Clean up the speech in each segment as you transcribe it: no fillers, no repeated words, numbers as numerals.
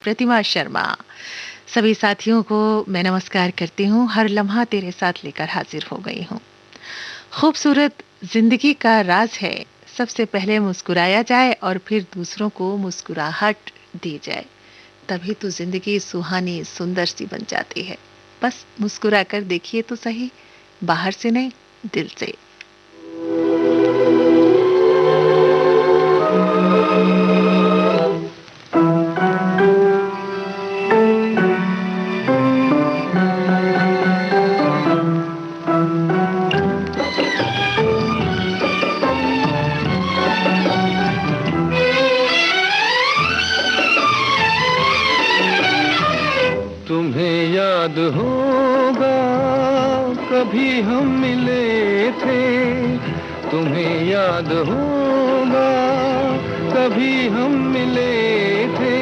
प्रतिमा शर्मा। सभी साथियों को मैं नमस्कार करती हूँ। हर लम्हा तेरे साथ लेकर हाजिर हो गई हूँ। खूबसूरत जिंदगी का राज है, सबसे पहले मुस्कुराया जाए और फिर दूसरों को मुस्कुराहट दी जाए, तभी तो जिंदगी सुहानी सुंदर सी बन जाती है। बस मुस्कुरा कर देखिए तो सही, बाहर से नहीं, दिल से। तुम्हें याद होगा कभी हम मिले थे, तुम्हें याद होगा कभी हम मिले थे,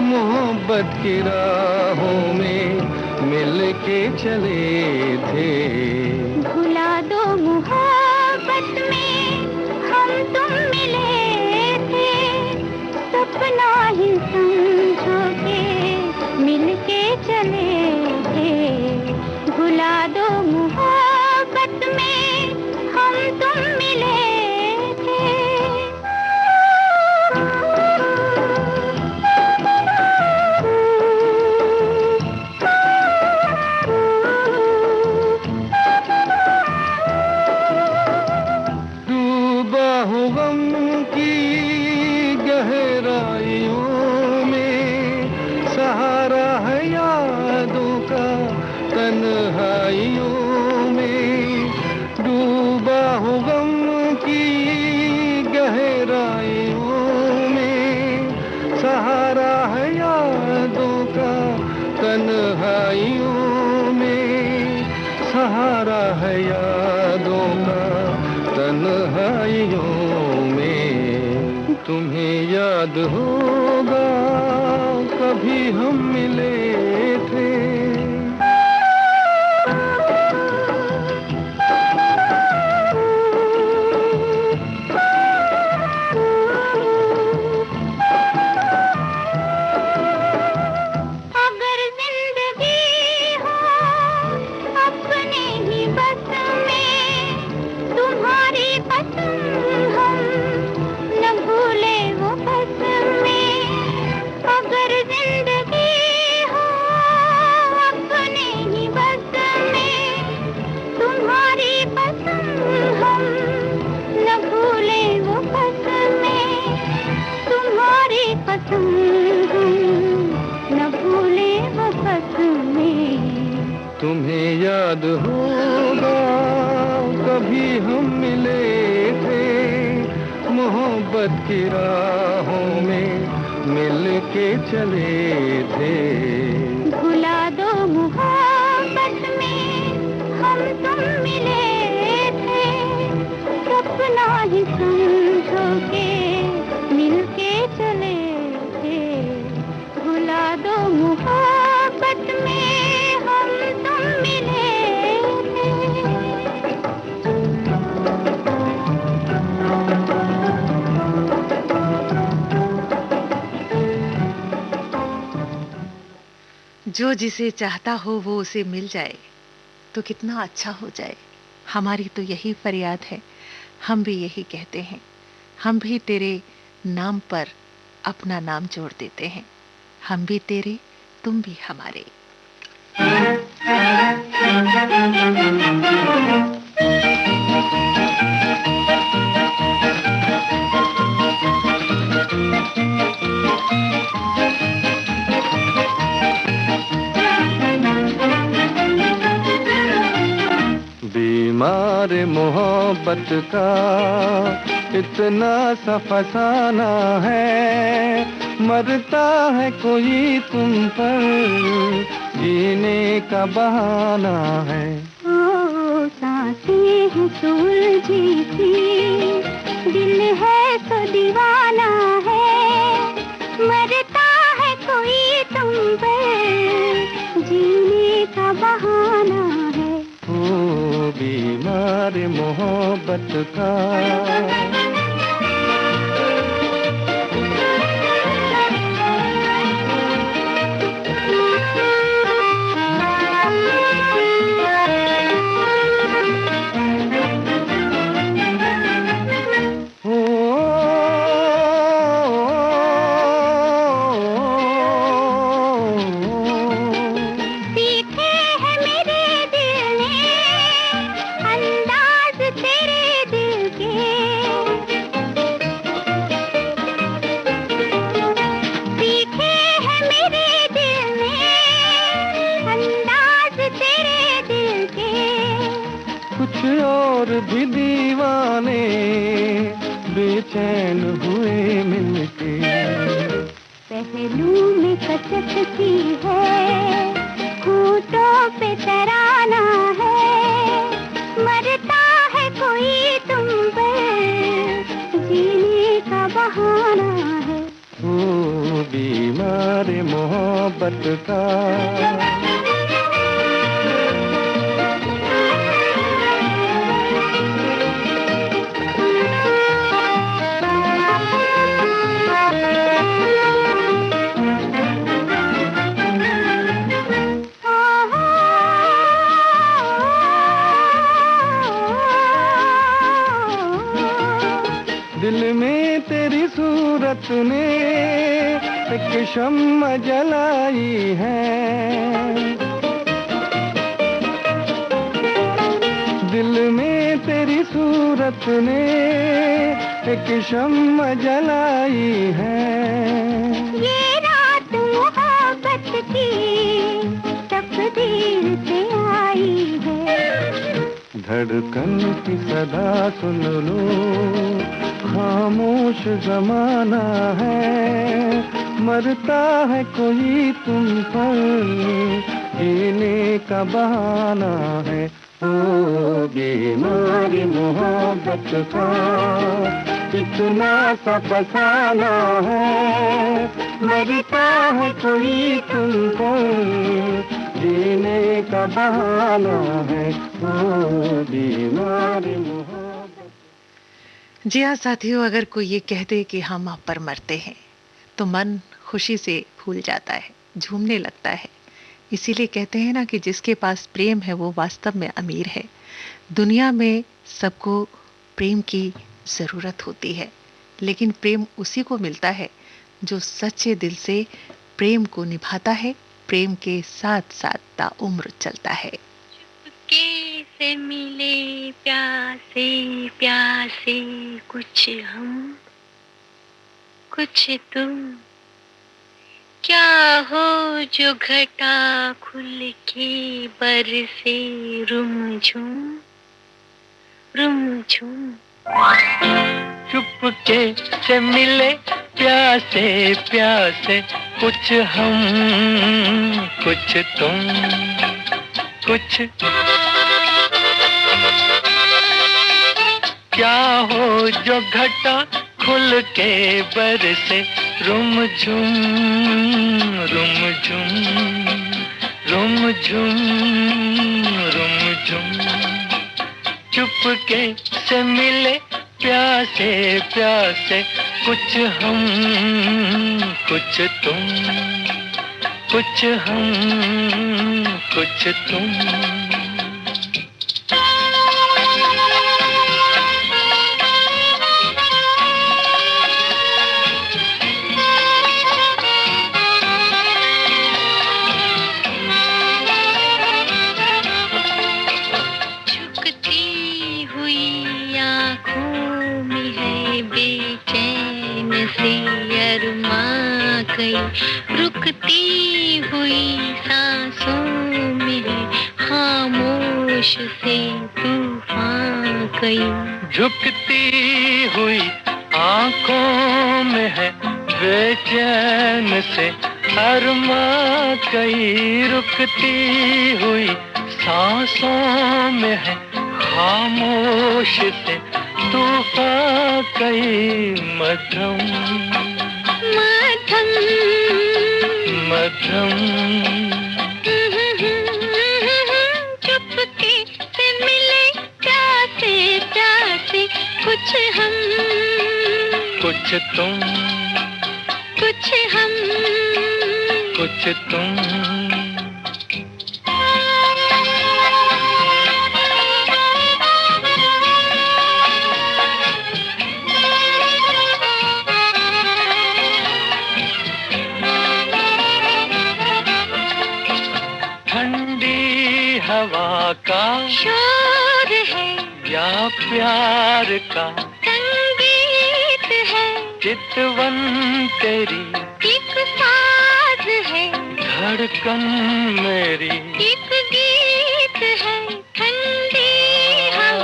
मोहब्बत की राहों में मिल के चले थे। भुला दो मोहब्बत में हम तुम मिले थे, सपना ही समझो के मिल के चले थे। भुला दो मोहब्बत में हम तुम मिले थे। डूबा हूँ गम की गहराइयों में, सहारा है यादों का तन्हाइयों में। डूबा हूँ गम की गहराइयों में, सहारा है यादों का तन्हाइयों में, सहारा है यादों का तन्हाइयों में। तुम्हें याद होगा कभी हम मिले थे। अगर जिंदगी हो अपने ही बस में, तुम्हारी पसंद हम न भूले वो बस में। अगर जिंदगी हो अपने ही बस में, तुम्हारी पसंद हम न भूले वो बस में। तुम्हारी पसंद हम न भूले वो बस में। तुम्हें याद होगा कभी हम मिले थे, मोहब्बत की राहों में मिल के चले थे। भुला दो मोहब्बत में हम तुम मिले थे, सपना ही समझो के मिल के चले थे। भुला दो मोहब्बत में हम तुम मिले थे। जो जिसे चाहता हो वो उसे मिल जाए तो कितना अच्छा हो जाए। हमारी तो यही फरियाद है, हम भी यही कहते हैं। हम भी तेरे नाम पर अपना नाम जोड़ देते हैं। हम भी तेरे, तुम भी हमारे। बीमार मोहब्बत का इतना सा फसाना है, मरता है कोई तुम पर जीने का बहाना है। ओ सांसें हैं सुलझी सी, दिल है तो दीवाना है, मरता है कोई तुम पर जीने का बहाना है। ओ बीमार मोहब्बत का। कुछ और भी दीवाने बेचैन हुए मिलके। पहलू में कसक सी है, होठों पे तराना है, मरता है कोई तुम पर, जीने का बहाना है। ओ बीमार मोहब्बत का दिल में तेरी सूरत ने एक शम्मा जलाई है। दिल में तेरी सूरत ने एक शम्मा जलाई है। ये रात मोहब्बत की तकदीर से आई है। धड़कन की सदा सुन लो, खामोश जमाना है, मरता है कोई तुम पर, जीने का बहाना है। ओ बीमारी मोहब्बत का इतना सा फसाना है, मरता है कोई तुम पर, जीने का बहाना है। ओ बीमारी मोहब्बत। जी हाँ साथियों, अगर कोई ये कह दे कि हम आप पर मरते हैं तो मन खुशी से फूल जाता है, झूमने लगता है। इसीलिए कहते हैं ना कि जिसके पास प्रेम है वो वास्तव में अमीर है। दुनिया में सबको प्रेम की ज़रूरत होती है, लेकिन प्रेम उसी को मिलता है जो सच्चे दिल से प्रेम को निभाता है, प्रेम के साथ साथ ताउम्र चलता है। कैसे मिले प्यासे प्यासे, कुछ हम कुछ तुम, क्या हो जो घटा खुल के बरसे रुमझुम रुमझुम। चुपके से मिले प्यासे प्यासे, कुछ हम कुछ तुम, कुछ क्या हो जो घटा खुल के बरसे रुमझुम रुमझुम रुमझुम रुमझुम। चुपके से मिले प्यासे प्यासे, कुछ हम कुछ तुम, कुछ हम कुछ तुम। रुकती हुई सांसों में है खामोश से तूफान कई। झुकती हुई आंखों में है बेचैन से अरमा कई। रुकती हुई सांसों में है खामोश से तूफान कई। मध्यम मध्यम मध्यम चुपके से मिले प्यासे प्यासे, कुछ हम कुछ तुम, कुछ हम कुछ तुम। हवा का शोर है या प्यार का संगीत है, चितवन तेरी एक साज है, धड़कन मेरी एक गीत है। ठंडी हवा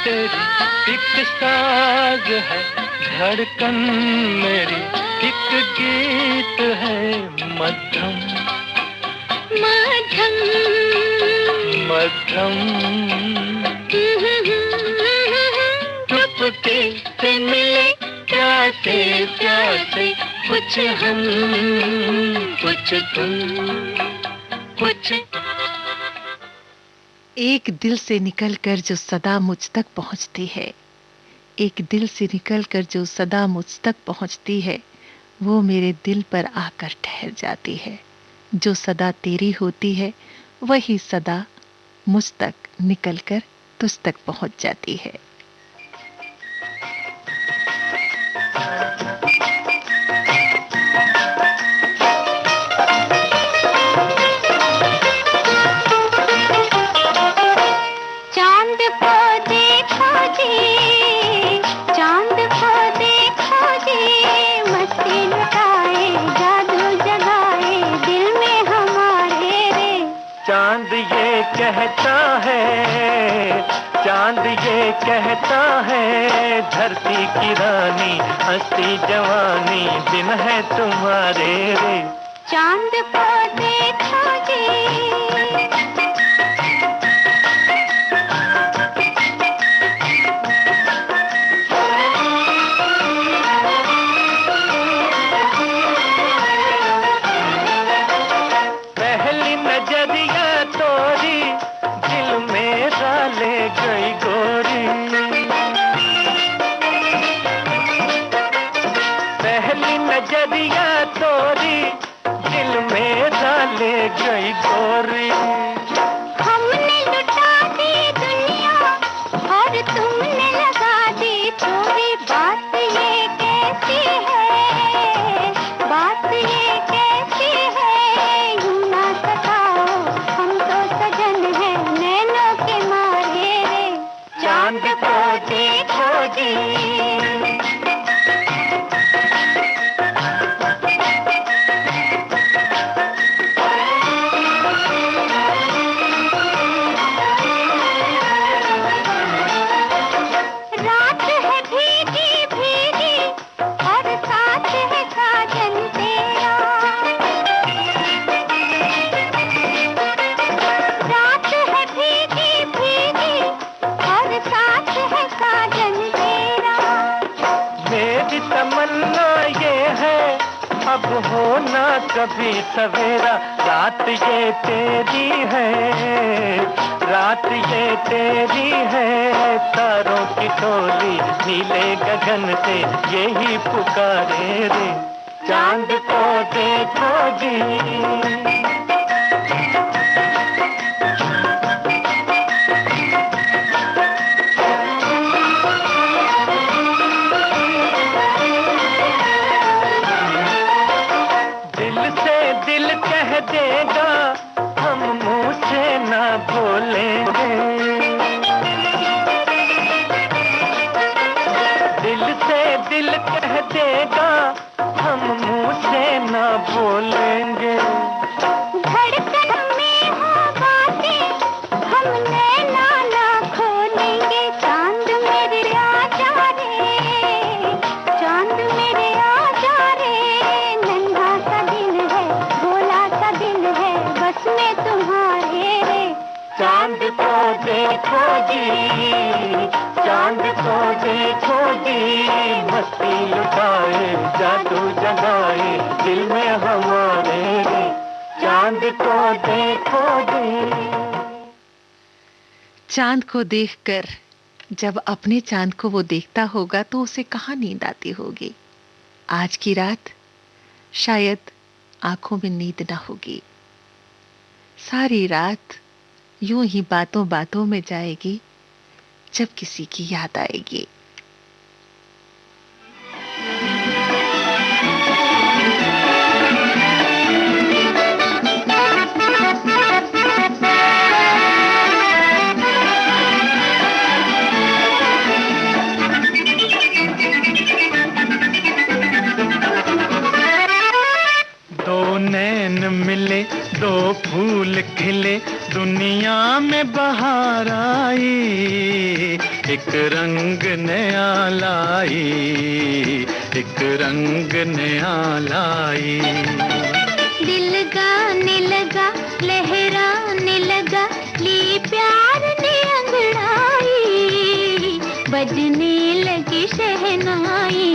तेरी एक साज है, धड़कन मेरी एक गीत है, मध्यम मध्यम मध्यम। चुपके से मिले प्यासे प्यासे, कुछ हम कुछ तुम कुछ। एक दिल से निकलकर जो सदा मुझ तक पहुंचती है, एक दिल से निकलकर जो सदा मुझ तक पहुंचती है, वो मेरे दिल पर आकर ठहर जाती है। जो सदा तेरी होती है, वही सदा मुझ तक निकलकर तुझ तक पहुंच जाती है। चांद को देखो जी, चांद को देखो जी, मस्ती लुटाए जादू जगाए दिल में हमारे रे। चांद ये कहता है, चांद ये कहता है, धरती की रानी हंसी जवानी दिन है तुम्हारे रे। चांद को देखो जी, पहली नजरिया तोरी दिल मेरा ले गई गोरी। पहली नजरिया तोरी दिल मेरा ले गई गोरी। हमने लुटा दी दुनिया और तुमने लगा दी चोरी। बात ये कैसी है, बात ये कैसी है, यूं ना सताओ हम तो सजन है नैनों के मारे रे। चांद को देखो जी, रात है भीगी भीगी और साथ है साजन तेरा। रात है भीगी भीगी और साथ है साजन तेरा। मेरी तमन्ना ये है अब होना कभी सवेरा। रात ये तेरी है, रात ये तेरी है, तारों की टोली नीले गगन से यही पुकारे रे। चांद को देखो जी, दिल से दिल कह देगा हम मुंह से ना बोलेंगे। दिल से दिल कह देगा हम मुंह से ना बोलेंगे। धड़कन में हो बातें हम नैना ना खोलेंगे। चांद मेरे आजा रे, चांद मेरे आजा रे, नन्हा सा दिल है भोला सा दिल है बस में तुम्हारे रे। चांद को देखो जी, चांद को देखो जी, मस्ती लुटाए जादू जगाए दिल में हमारे रे। चांद को देखो जी। चांद को देखकर जब अपने चांद को वो देखता होगा तो उसे कहाँ नींद आती होगी। आज की रात शायद आंखों में नींद ना होगी। सारी रात यूं ही बातों बातों में जाएगी जब किसी की याद आएगी। दो नैन मिले दो फूल खिले दुनिया में बहार आई। एक रंग नया लाई, एक रंग नया लाई। दिल गाने लगा, लहराने लगा, ली प्यार ने अंगड़ाई, बजने लगी शहनाई,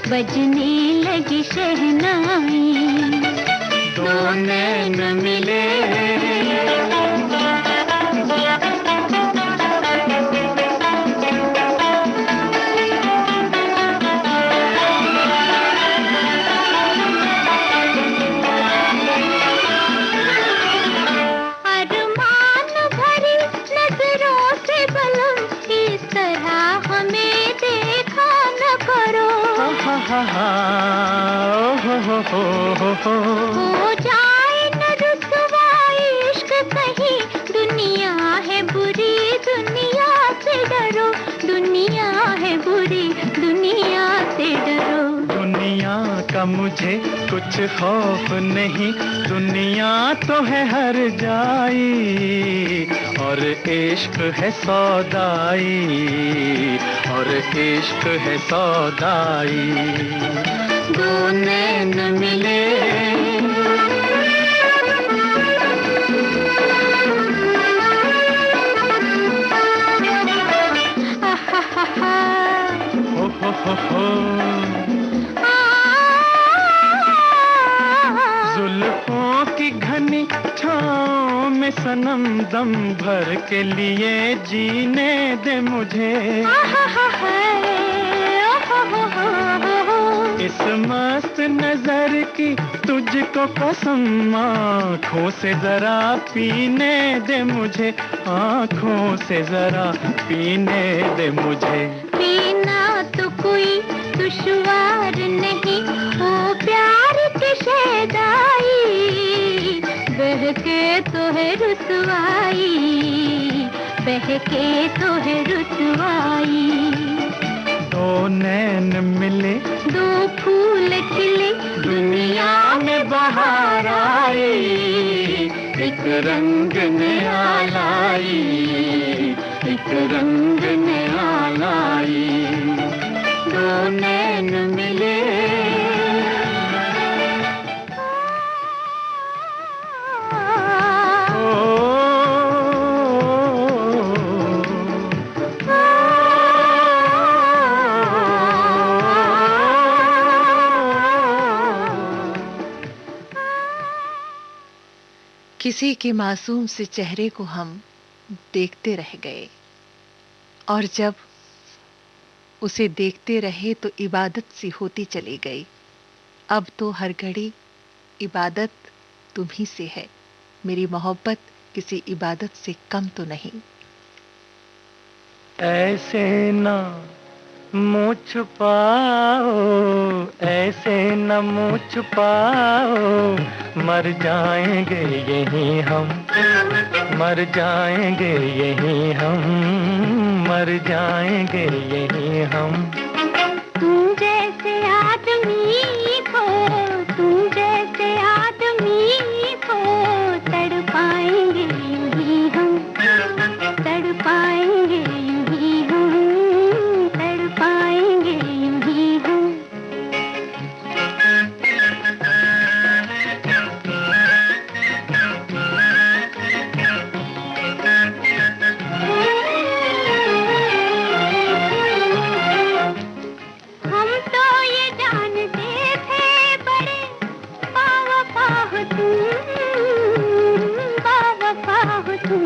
बजने लगी शहनाई। दो नैन मिले, हो जाए न रुसवाई इश्क कहीं, दुनिया है बुरी, दुनिया से डरो, दुनिया है बुरी, दुनिया से डरो। दुनिया का मुझे कुछ खौफ नहीं, दुनिया तो है हर जाई, और इश्क है सौदाई, और इश्क है सौदाई। दो नैन मिले, हो जुल्फों की घनी छाँव में सनम दम भर के लिए जीने दे मुझे, इस मस्त नजर की तुझको कसम, आँखों से जरा पीने दे मुझे, आँखों से जरा पीने दे मुझे। पीना तो कोई दुश्वार नहीं, ओ प्यार की शहदाई, बहके तो है रुसवाई, बहके तो है रुसवाई। दो नैन मिले, दो फूल खिले, दुनिया में बहार आई, एक रंग नया लाई, एक रंग नया लाई। दो नैन मिले, किसी के मासूम से चेहरे को हम देखते रह गए, और जब उसे देखते रहे तो इबादत सी होती चली गई। अब तो हर घड़ी इबादत तुम्ही से है, मेरी मोहब्बत किसी इबादत से कम तो नहीं। ऐसे ना मुँह छुपाओ, ऐसे न मुँह छुपाओ, मर जाएंगे यहीं हम, मर जाएंगे यहीं हम, मर जाएंगे यहीं हम। तुम जैसे आदमी को, तुम जैसे आदमी को तड़पाएंगे यूं हम, तड़पाएंगे यूं हम, तड़पाएंगे यूं हम। हम तो ये जानते थे बड़े बावफा हो तुम, बावफा हो तुम,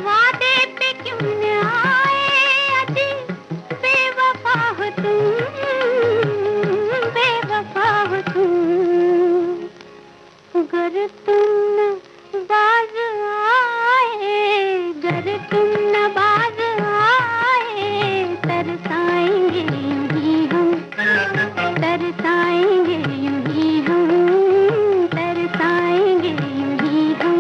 वादे पे क्यों न आए अजी, बेवफा हो तुम, बेवफा हो तुम। गर तुम न बाज आए, गर तुम न बाज आए, तरसाएंगे यूं ही हम, तरसाएंगे यूं ही हम, तरसाएंगे यूं ही हम।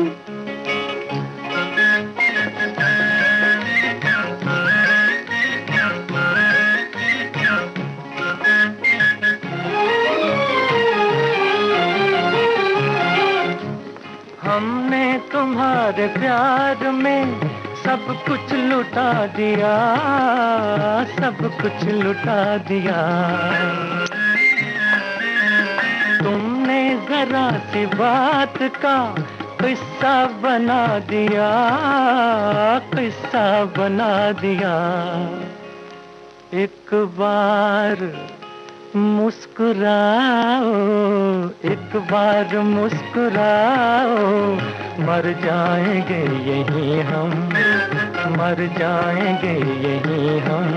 हमने तुम्हारे प्यार में सब सब कुछ लुटा दिया, सब कुछ लुटा दिया। तुमने जरा सी बात का किस्सा बना दिया, किस्सा बना दिया। एक बार मुस्कुराओ, एक बार मुस्कुराओ, मर जाएंगे यहीं हम, मर जाएंगे यहीं हम,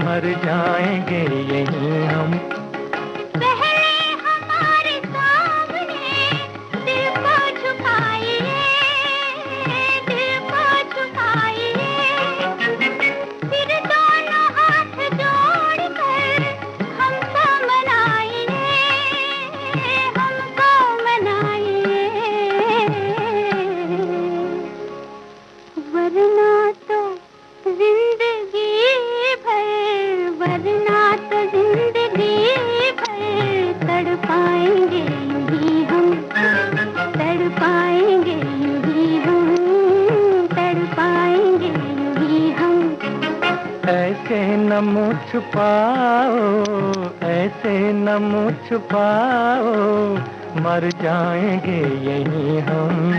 मर जाएंगे यहीं हम। ऐसे न मुँह छुपाओ, ऐसे न मुँह छुपाओ, मर जाएंगे यहीं हम,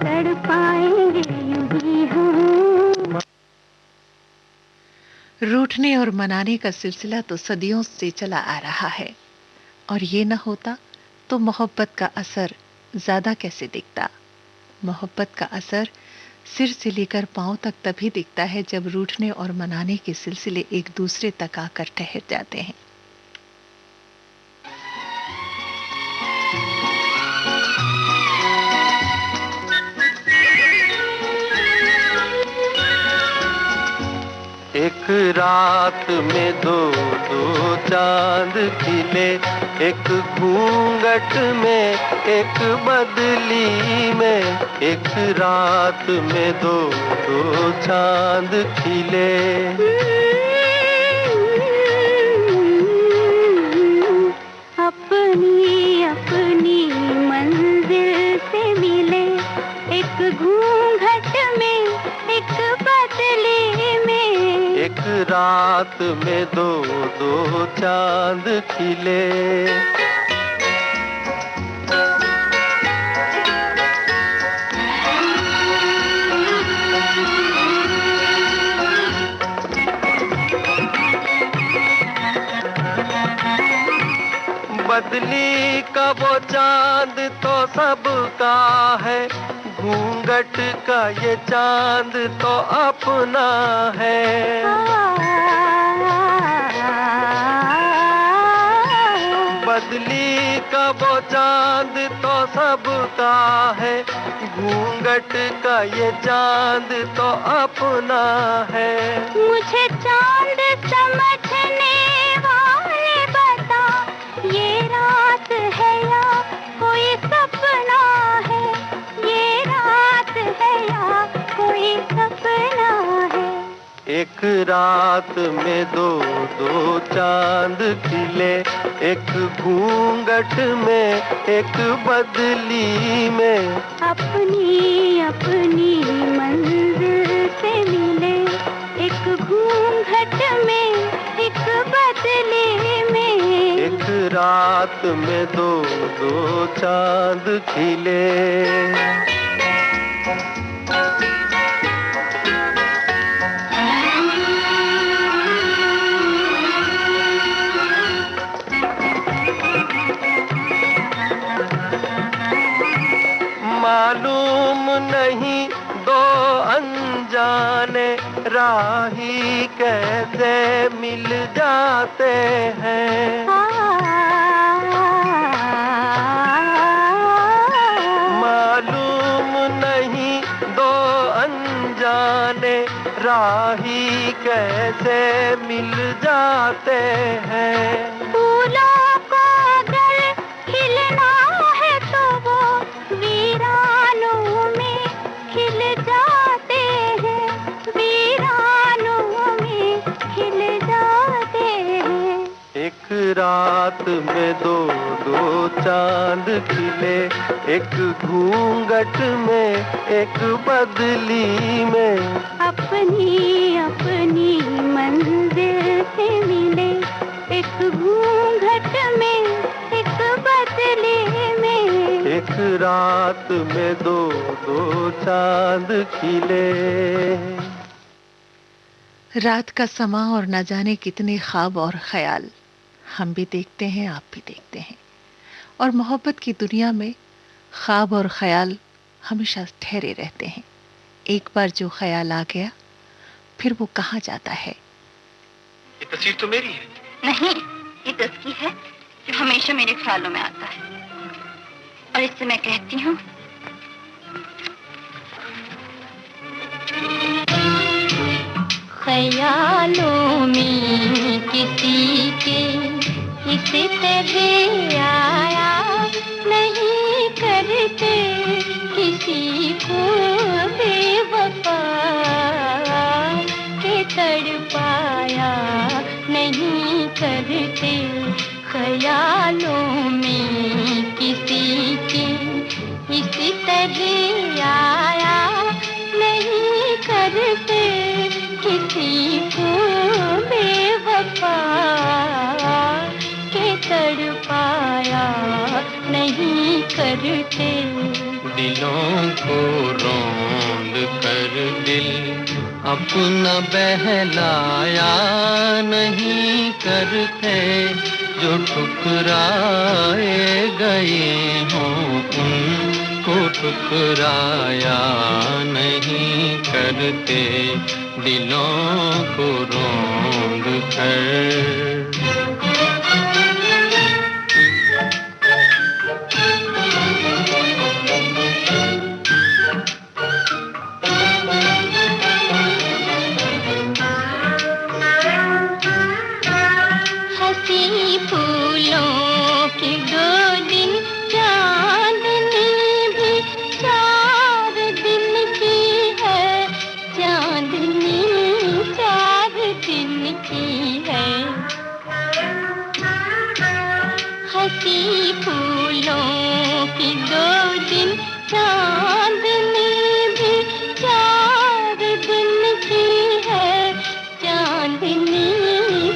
तड़पाएंगे यहीं हम। रूठने और मनाने का सिलसिला तो सदियों से चला आ रहा है, और ये न होता तो मोहब्बत का असर ज्यादा कैसे दिखता। मोहब्बत का असर सिर से लेकर पांव तक तभी दिखता है जब रूठने और मनाने के सिलसिले एक दूसरे तक आकर ठहर जाते हैं। एक रात में दो दो चांद खिले, एक घूंघट में एक बदली में। एक रात में दो दो चांद खिले। अपनी अपनी मंजिल से मिले, एक घूंघट में एक बदली में। एक रात में दो दो चांद खिले। बदली का वो चांद तो सबका है, घूंघट का ये चांद तो अपना है। बदली का वो चांद तो सबका है, घूंघट का ये चांद तो अपना है। मुझे चांद समझने वाले बता, ये रात है या कोई सपना है, ये रात है या कोई सपना है। एक रात में दो दो चांद खिले, एक घूंघट में एक बदली में। अपनी अपनी मंजिल से मिले, एक घूंघट में एक बदली में। एक रात में दो दो चांद खिले। मालूम नहीं दो अनजाने राही कैसे मिल जाते हैं। मालूम नहीं दो अनजाने राही कैसे मिल जाते हैं। फूलों को अगर खिलना है तो वो वीरानों में खिल जाते हैं, वीरानों में खिल जाते हैं। एक रात में दो दो चांद खिले, एक घूंघट में एक बदली में। अपनी अपनी मंजिल से मिले, एक घूंघट में एक बदली में। एक रात में दो दो चांद खिले। रात का समा और न जाने कितने ख्वाब और ख्याल हम भी देखते हैं, आप भी देखते हैं। और मोहब्बत की दुनिया में ख्वाब और ख्याल हमेशा ठहरे रहते हैं। एक बार जो ख्याल आ गया फिर वो कहाँ जाता है। ये तस्वीर तो मेरी है। नहीं, ये तस्वीर है जो हमेशा मेरे ख्यालों में आता है। और इससे मैं कहती हूँ, ख्यालों में किसी के इस तरह आया नहीं करते, किसी को बेवफा के तड़पाया नहीं करते। ख्यालों में किसी के इस तरह आया नहीं करते, किसी को बेवफा के तड़पाया नहीं करते। दिलों को रौंद कर दिल अपना बहलाया नहीं करते, जो ठुकराए गए हों उनको ठुकराया नहीं करते, दिलों को रौंद कर। हंसी फूलों के दो दिन, चांदनी भी 4 दिन की है, चांदनी 4 दिन की है। हंसी फूलों की 2 दिन, चांदनी भी 4 दिन की है, चांदनी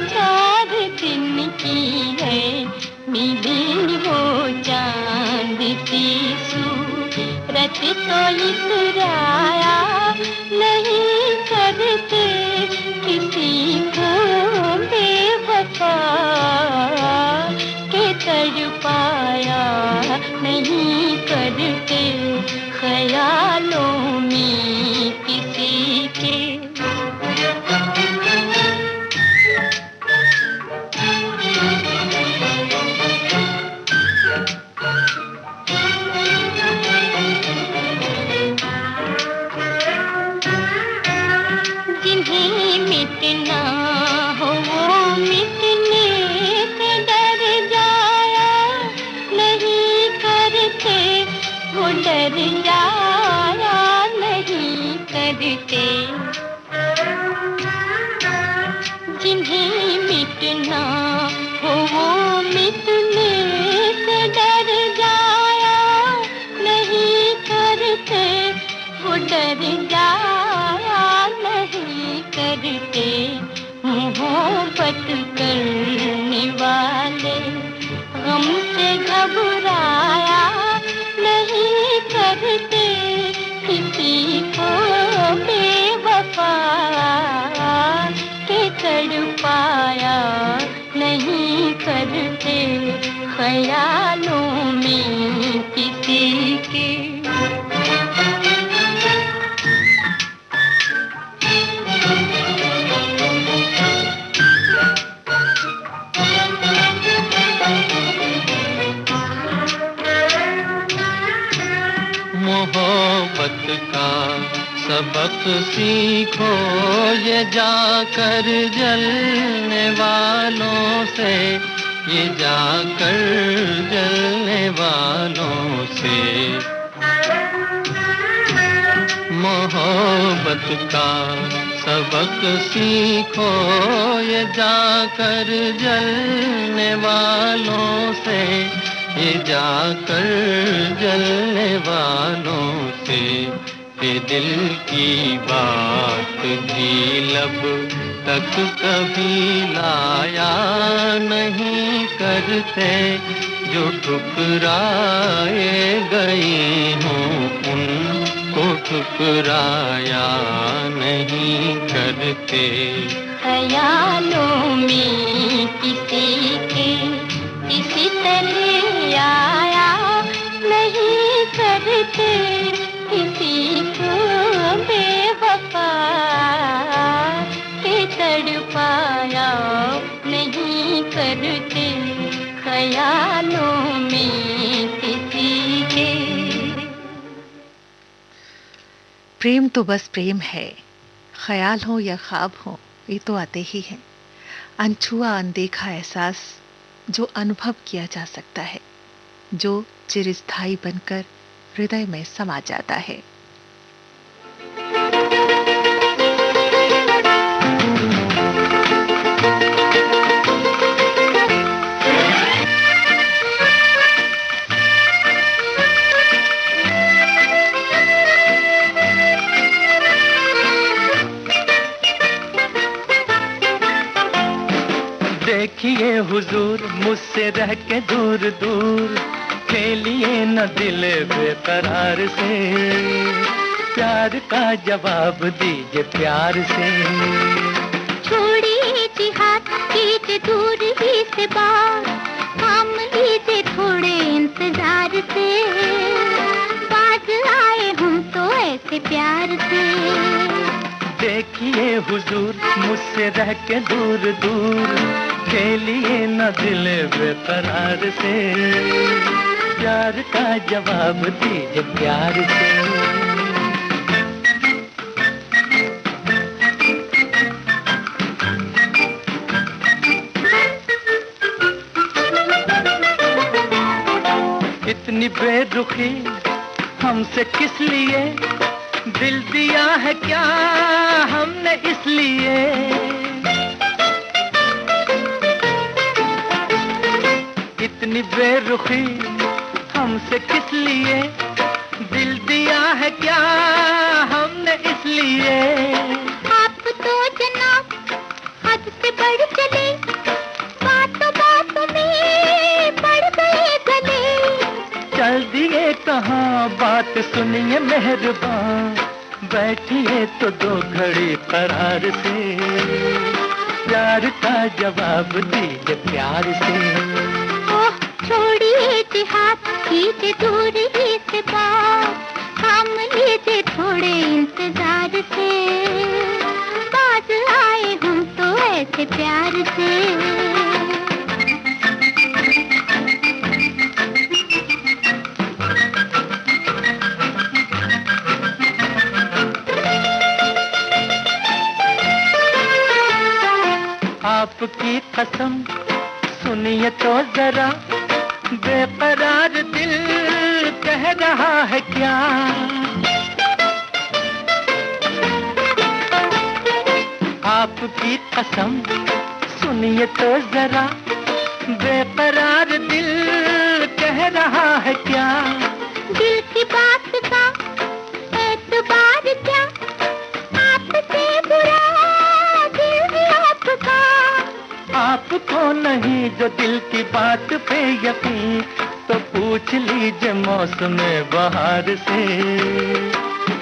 4 दिन की है। मिली हो चांद सी सूरत तो इतराया नहीं करते, किसी को बेवफा के तड़पाया नहीं करते। ख्यालों में किसी के जिन्हें मिटना हो वो मिटने से डर जाया नहीं करते, वो डर जाया नहीं करते। जिन्हें मिटना हो वो मिटने से डर जाया नहीं करते, वो डर जाया नहीं करते। मोहब्बत करने वाले गम से घबराया नहीं करते, किसी को बेवफा के तड़पाया नहीं करते। ख्यालों में किसी के मोहब्बत का सबक सीखो ये जाकर जलने वालों से, ये जाकर जलने वालों से। मोहब्बत का सबक सीखो ये जाकर जलने वालों से, ये जाकर जलने वालों से ये दिल की बात भी लब तक कभी लाया नहीं करते। जो ठुकराए गए हों उनको ठुकराया नहीं करते। ख्यालों में किसी के किसी तरह आया नहीं करते। किसी को बेवफा के तड़पाया नहीं करते। ख्यालों में किसी के। प्रेम तो बस प्रेम है, ख्याल हो या ख्वाब हो ये तो आते ही हैं। अनछुआ अनदेखा एहसास जो अनुभव किया जा सकता है, जो चिरस्थायी बनकर हृदय में समा जाता है। देखिए हुजूर मुझसे रह के दूर दूर, खेलिए न दिल बेकरार से। प्यार का जवाब दीजिए प्यार से। छोड़िए जिहाद कीजिए दूर ही से बात, थाम लीजिए थोड़े इंतजार से। बाज आए हम तो ऐसे प्यार से। देखिए हुजूर मुझसे रह के दूर दूर, खेलिए न दिल बेकरार से। प्यार का जवाब दीजिए प्यार से। इतनी बेरुखी हमसे किस लिए, दिल दिया है क्या हमने इसलिए। इतनी बेरुखी हमसे किस लिए, दिल दिया है क्या हमने इसलिए। आप तो जनाब हद से बढ़ चले, बातों बातों में बढ़ गए गले। चल दिए कहाँ बात सुनिए मेहरबान, बैठिए तो दो घड़ी करार से। प्यार का जवाब दीजिए प्यार से। ओह छोड़िए जिहाद कीजिए दूर ही से बात, थाम लीजिए थोड़े इंतजार से। बाज आए हम तो ऐसे प्यार से। आपकी कसम सुनिए तो जरा, बेकरार दिल कह रहा है क्या। आपकी कसम सुनिए तो जरा, बेकरार दिल कह रहा है क्या। दिल की बात का एतबार क्या, आपसे बुरा दिल है आपका। आपको नहीं जो दिल की बात पे यकीन, तो पूछ लीजिए मौसम बहार से।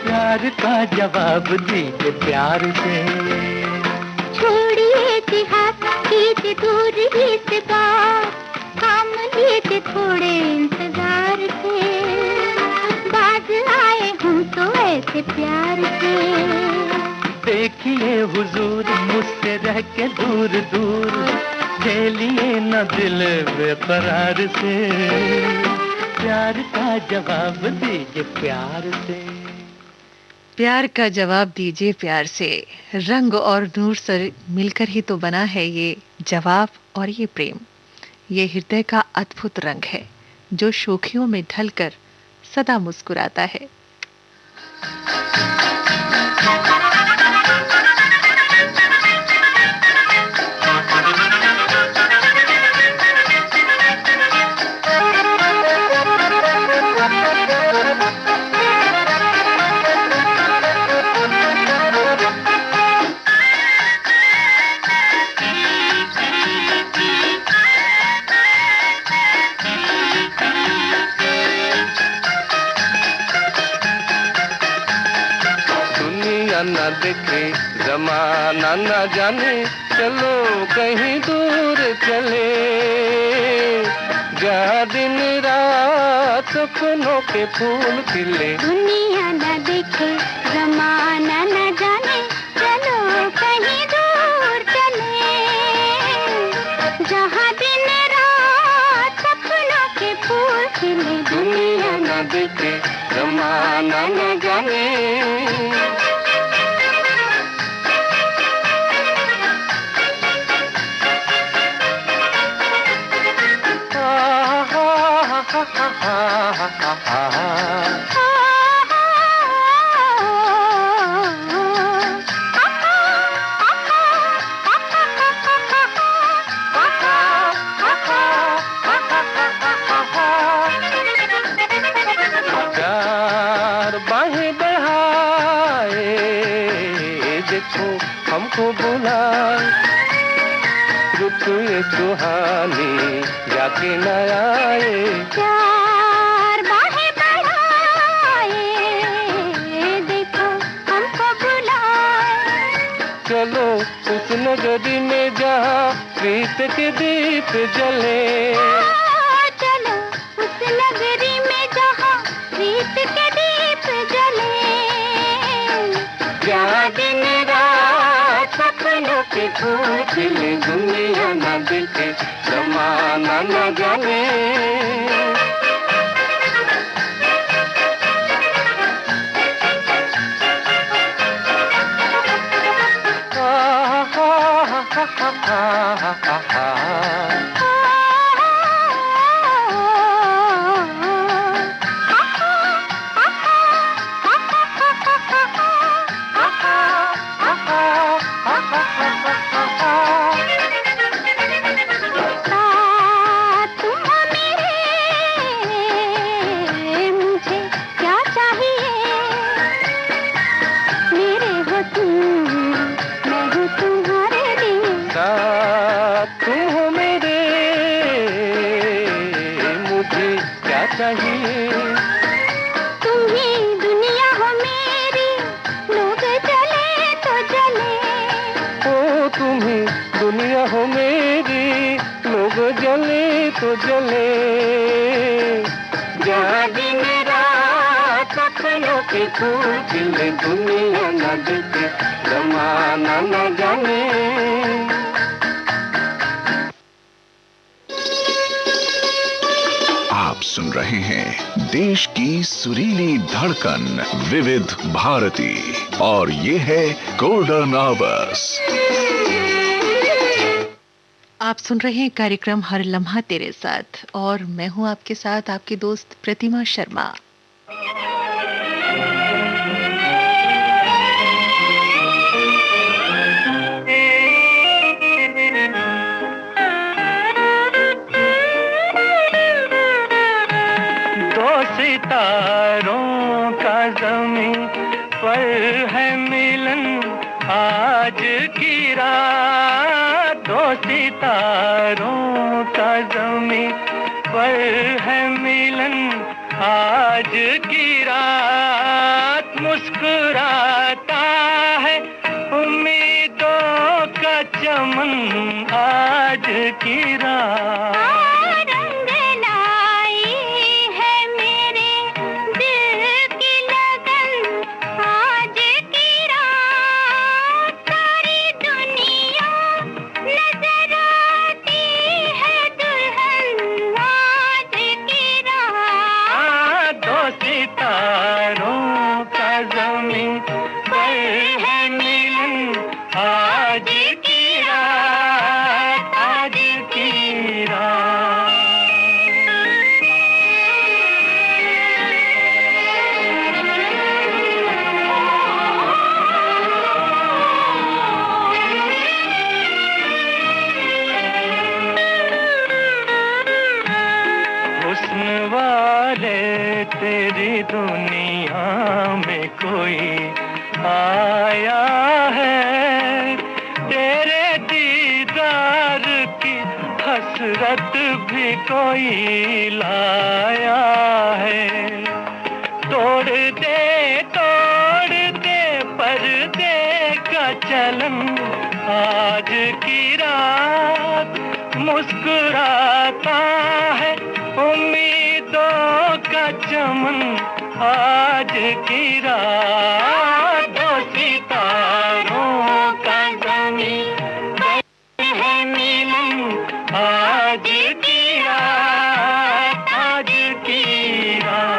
प्यार का जवाब दीजिए प्यार से। छोड़िए जिहाद कीजिए दूर ही से बात, थाम लीजिए थोड़े इंतजार से। बाज आए हम तो ऐसे प्यार से। देखिए हुजूर मुझसे रह के दूर दूर, खेलिए न दिल बेकरार से। प्यार का जवाब दीजिए प्यार से। प्यार का जवाब दीजिए प्यार से। रंग और नूर से मिलकर ही तो बना है ये जवाब और ये प्रेम। ये हृदय का अद्भुत रंग है जो शोखियों में ढलकर सदा मुस्कुराता है। देखे जमाना न जाने, चलो कहीं दूर चले, जहाँ दिन रात सपनों के फूल खिले। दुनिया न देखे जमाना न जाने, चलो कहीं दूर चले, जहाँ दिन रात सपनों के फूल खिले। दुनिया न देखे जमाना न जाने। प्यार बाहें बढ़ाए, देखो हमको बुलाए, रुत ये सुहानी जाके न आए। प्यार बाहें बढ़ाए, देखो हमको बुलाए, चलो उस नगरी में जहाँ प्रीत के दीप जले, चलो उस नगरी में जहाँ प्रीत के दीप जले, जहाँ दिन रात सपनों के फूल खिले। दुनिया न देखे जमाना न जाने। दुनिया हो मेरी, लोग जले तो जले, जहाँ दिन रात सपनों के फूल खिले। दुनिया न देखे जमाना न जाने। आप सुन रहे हैं देश की सुरीली धड़कन विविध भारती, और ये है गोल्डन आवर्स। आप सुन रहे हैं कार्यक्रम हर लम्हा तेरे साथ, और मैं हूं आपके साथ आपकी दोस्त प्रतिमा शर्मा। दो सितारों का ज़मीं पर है मिलन आज की रात, दो सितारों का ज़मीं पर है मिलन आज की रात, मुस्कुराता है उम्मीदों का चमन आज की रात। सितारों का ज़मीं पर है मिलन आज की रात, आज की रात। हुस्न वाले तेरी दुनिया में कोई आया है, तेरे दीदार की हसरत भी कोई लाया है। तोड़ दे पर्दे आज की रात मुस्कुराता है उम्मीदों का चमन आज की रात दो सितारों का ज़मीन है मिलन आज की रात आज की रात।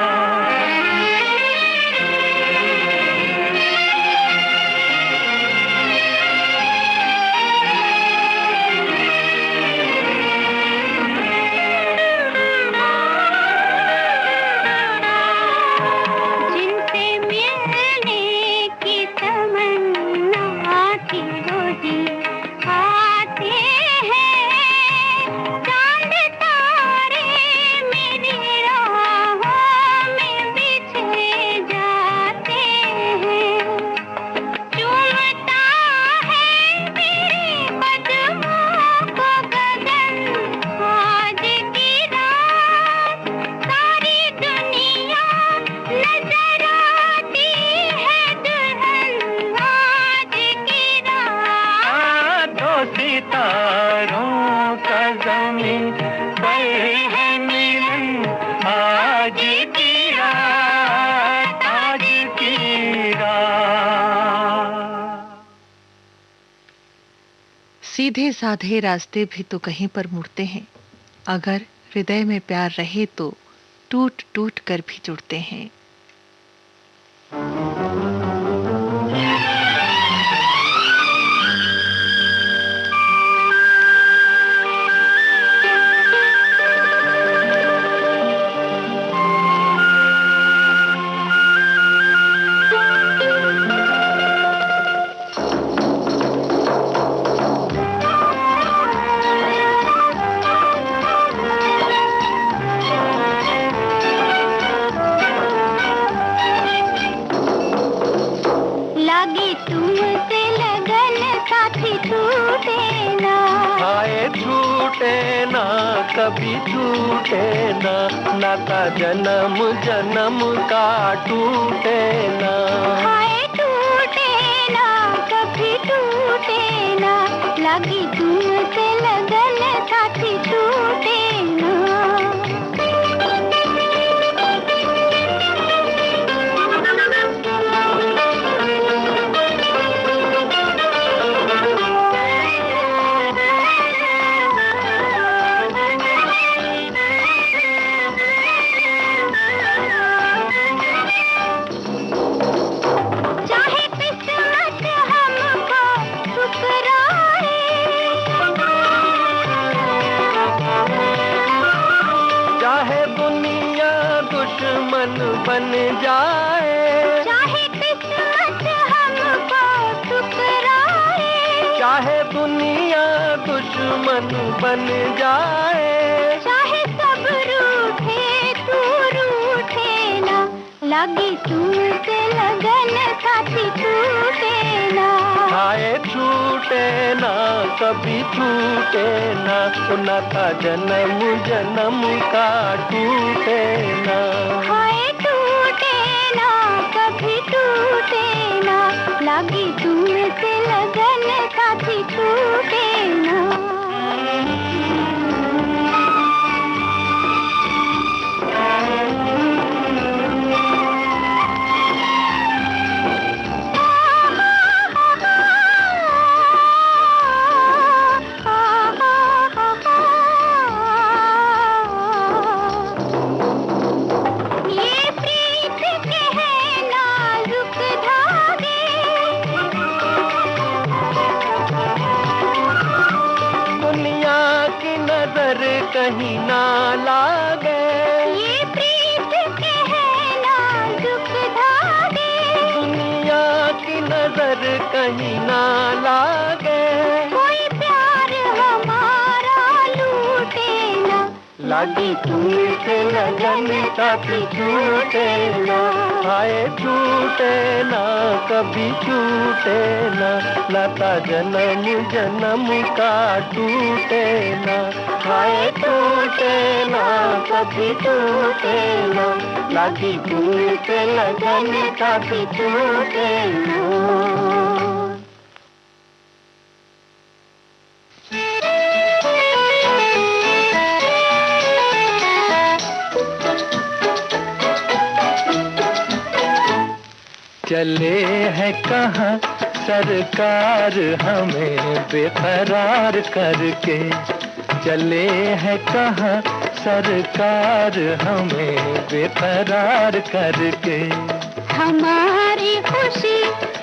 सितारों का ज़मीन पर है मिलन आज की रात आज की रात। सीधे साधे रास्ते भी तो कहीं पर मुड़ते हैं, अगर हृदय में प्यार रहे तो टूट टूट कर भी जुड़ते हैं। कभी छूटे ना नाता जन्म जन्म का टूटे ना। हाय टूटे ना कभी टूटे ना लगी तुमसे लगन साथी टूटे ना। बन जाए चाहे किस्मत हमको ठुकराए, चाहे दुनिया दुश्मन बन जाए, चाहे सब रूठे तू रूठे ना लगी तुमसे लगन साथी छूटे ना। हाय छूटे ना कभी छूटे ना नाता जन्म जन्म का टूटे ना। हाय टूटे ना कभी टूटे ना लगी तुमसे लगन साथी छूटे ना। कहीं ना लागे ये प्रीत के है नाजुक धागे, दुनिया की नजर कहीं ना लागे, कोई प्यार हमारा लूटे ना लगी तुमसे लगन साथी छूटे ना। हाय छूटे ना कभी छूटे ना नाता जन्म जन्म का टूटे ना। हाय टूटे ना कभी टूटे ना लगी तुमसे लगन साथी छूटे ना। चले है कहाँ सरकार हमें बेकरार करके, चले है कहाँ सरकार हमें बेकरार करके। हमारी खुशी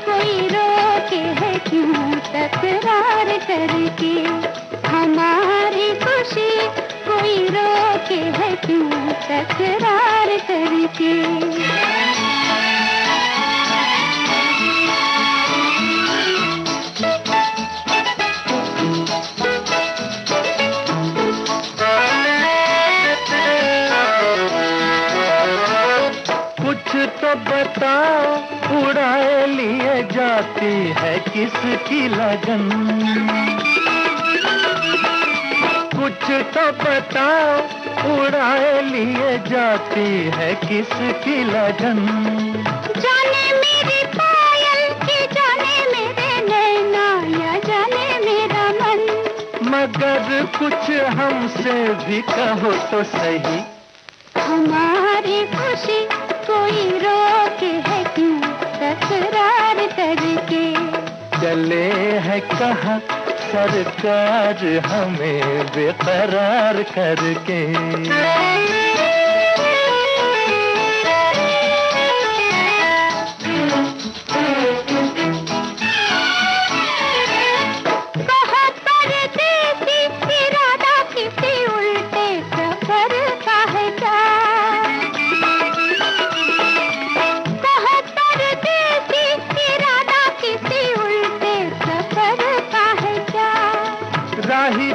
कोई रोके है क्यों तकरार करके, हमारी खुशी कोई रोके है क्यों तकरार करके। तो बताओ उड़ाए लिए जाती है किसकी लगन, कुछ तो बताओ उड़ाए लिए जाती है किसकी लगन। जाने मेरी पायल की जाने मेरे नैना या जाने मेरा मन, मगर कुछ हमसे भी कहो तो सही। हमारी खुशी कोई रोके है क्यों तकरार करके, चले है कहाँ सरकार हमें बेकरार करके।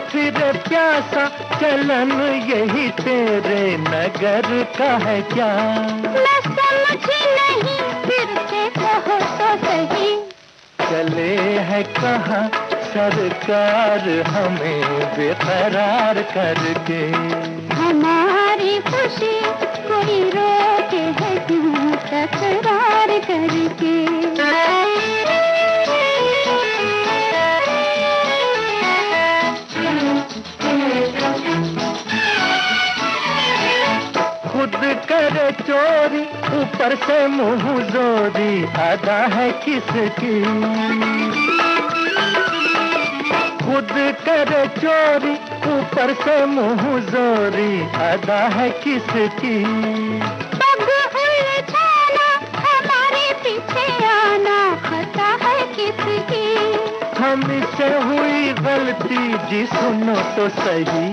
फिर प्यासा चलन यही तेरे नगर का है क्या। मैं समझी नहीं फिर से कहो तो सही। चले है कहाँ सरकार हमें बेकरार करके, हमारी खुशी कोई रोके है क्यों तकरार करके। खुद करे चोरी ऊपर से मुंह जोरी अदा है किसकी, खुद करे चोरी ऊपर से मुंह जोरी अदा है किसकी। पग उलझाना हमारे पीछे आना खता है किसकी। हमसे हुई गलती जी सुनो तो सही।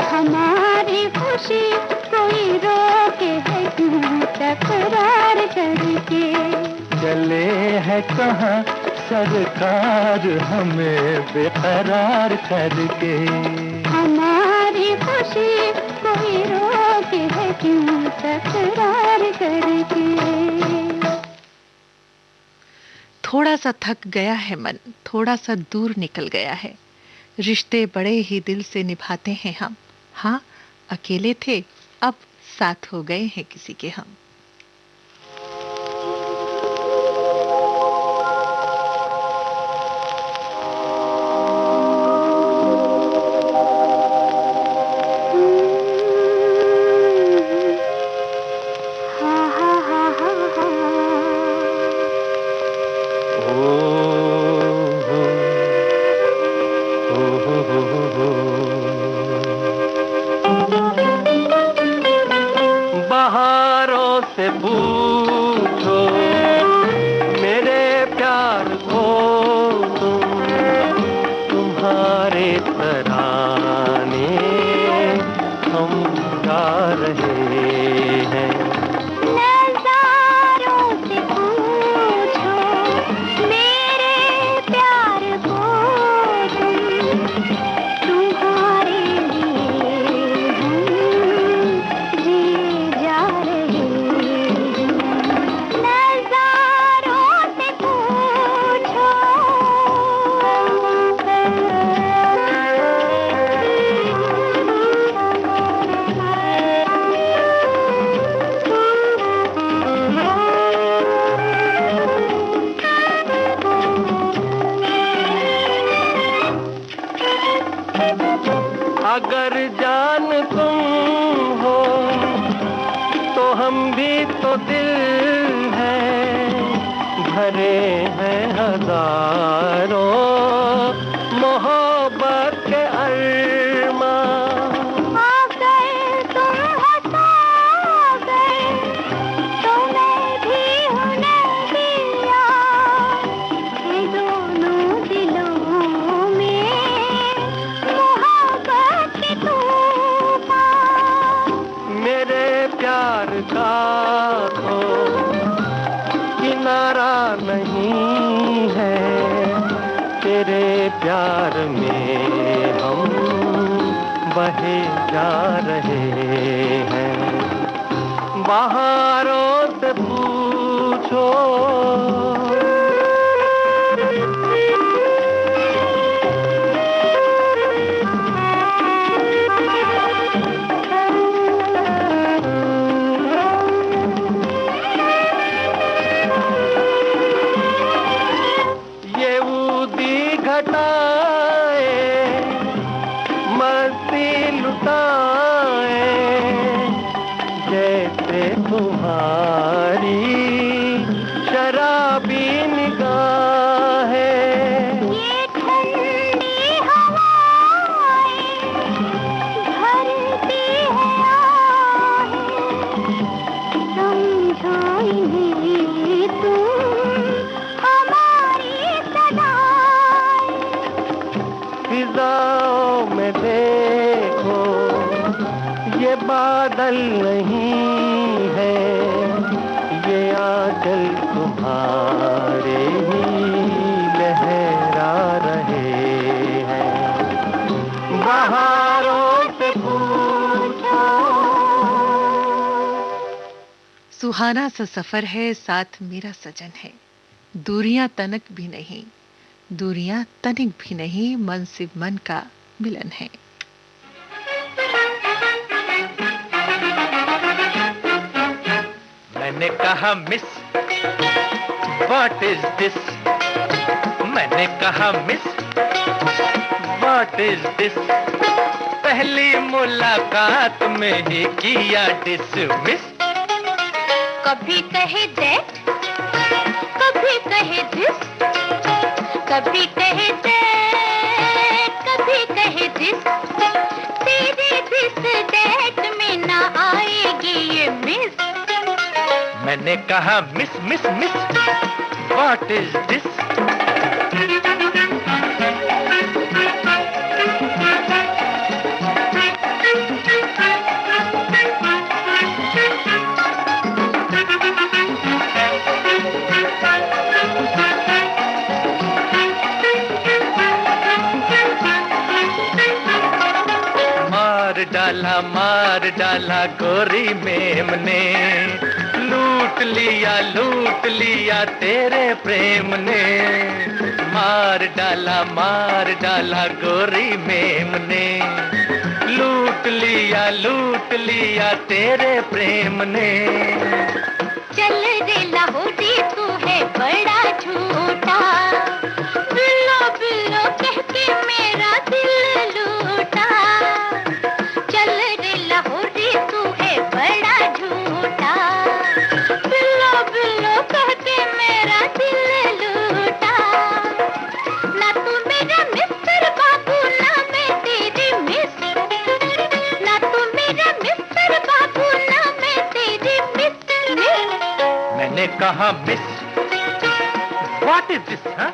हमारी खुशी कोई रोके है क्यों तकरार करके, चले है कहाँ सरकार हमें बेकरार करके। हमारी खुशी कोई रोके है क्यों तकरार करके। थोड़ा सा थक गया है मन, थोड़ा सा दूर निकल गया है, रिश्ते बड़े ही दिल से निभाते हैं हम। हाँ, अकेले थे अब साथ हो गए हैं किसी के हम। अगर जान तुम हो तो हम भी तो दिल है, भरे हैं हजारों मोहब्बत के अरमां। अगर तुम हंसा गए तो मैं भी उन्हें दिया, दोनों दिलों में मोहब्बत के तूफान। मेरे प्यार का तो किनारा नहीं है, तेरे प्यार में हम बहे जा रहे हैं। बहारों से पूछो घटाए मस्ती लुटाए, जैसे तुम्हारी शराबी निगाहें। ये ठंडी हवाएं भरती है आहें, समझो इन्हें तुम हमारी सदाएं। फिजाओं में देखो ये बादल नहीं है, ये आंचल तुम्हारे ही लहरा रहे हैं। बहारों से पूछो। सुहाना सा सफर है, साथ मेरा सजन है, दूरियां तनक भी नहीं, दूरियां तनिक भी नहीं, मन से मन का मिलन है। मैंने कहा मिस व्हाट इज दिस, मैंने कहा मिस व्हाट इज दिस, पहली मुलाकात में ही किया डिसमिस। कभी कहे दैट, कभी कहे दिस, कभी कहे दैट, कभी कहे दिस, तेरे दिस दैट में ना आएगी ये मिस। मैंने कहा miss miss miss what is this. मार डाला गोरी मेम ने, लूट लिया तेरे प्रेम ने। मार डाला गोरी मेम ने, लूट लिया तेरे प्रेम ने। चल रे लाहौरी तू है बड़ा झूठा, बिल्लो बिल्लो कह के मेरा दिल लूटा। चल रे लाहौरी तू है बड़ा झूठा, बिल्लो बिल्लो कह के मेरा दिल लूटा। ना तू मेरा मिस्टर बाबू ना मैं तेरी मिस, ना तू मेरा मिस्टर बाबू ना मैं तेरी मिस्टर मिस। मैंने कहा मिस व्हाट इज दिस, हाँ?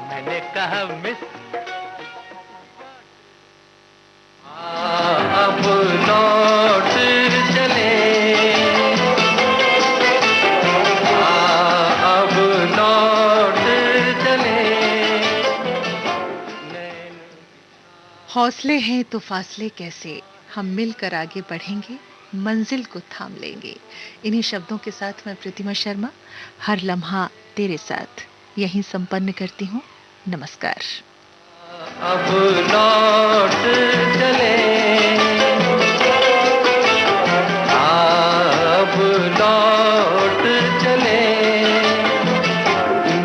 मैंने कहा मिस। अब लौट चले, अब लौट चले। हौसले हैं तो फासले कैसे, हम मिलकर आगे बढ़ेंगे, मंजिल को थाम लेंगे। इन्हीं शब्दों के साथ मैं प्रतिमा शर्मा हर लम्हा तेरे साथ यहीं संपन्न करती हूँ। नमस्कार। अब लौट चले, अब लौट चले,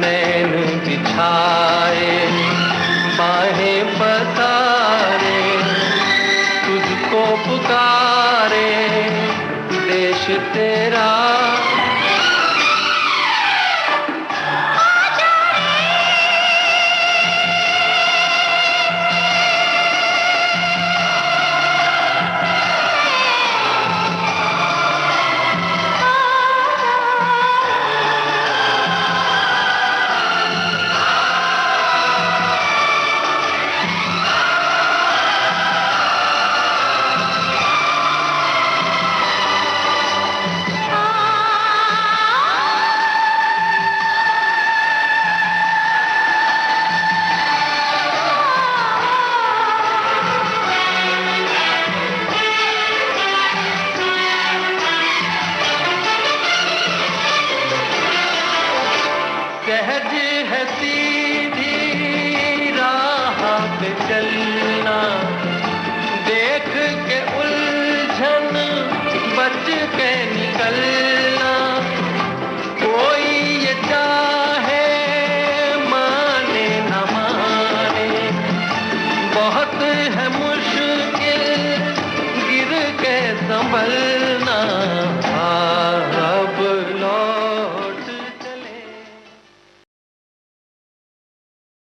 नैन बिछाए बाहें पसारे, तुझको पुकारे देश तेरा। चलना, देख के उलझन बच के निकल